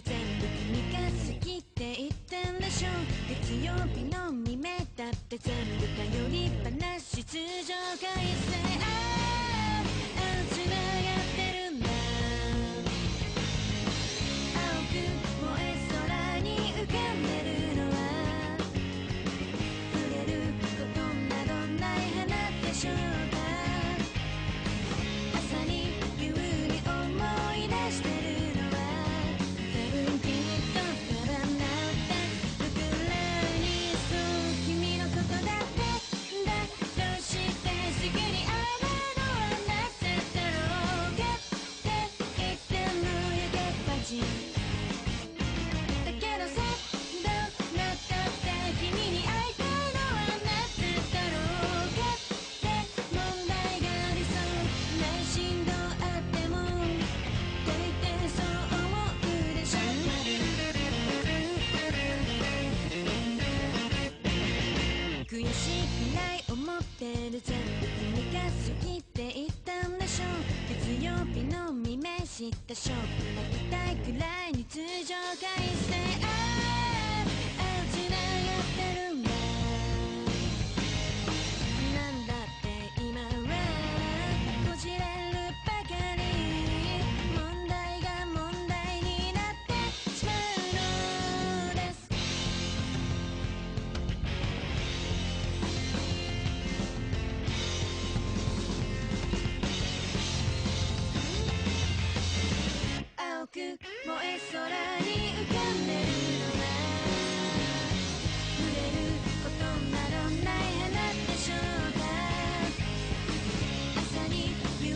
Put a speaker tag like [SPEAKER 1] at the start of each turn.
[SPEAKER 1] 全部君が好きって言ったんでしょ。月曜日の未明だって全部頼りっぱなし通常回線。ああ繋がってるんだ。青く燃え空に浮かんでるのは触れることなどない花でしょうか。朝に夕に思い出してるのは悔しくない思ってる全部君が好きって言ったんでしょ。月曜日の未明知ったショック泣きたいくらいに通常回線。ああ繋がってるんだ。なんだって今はこじれるばかり問題が問題になってしまうのです。青く燃え空に浮かんでるのは触れることなどない花でしょうか。朝に夕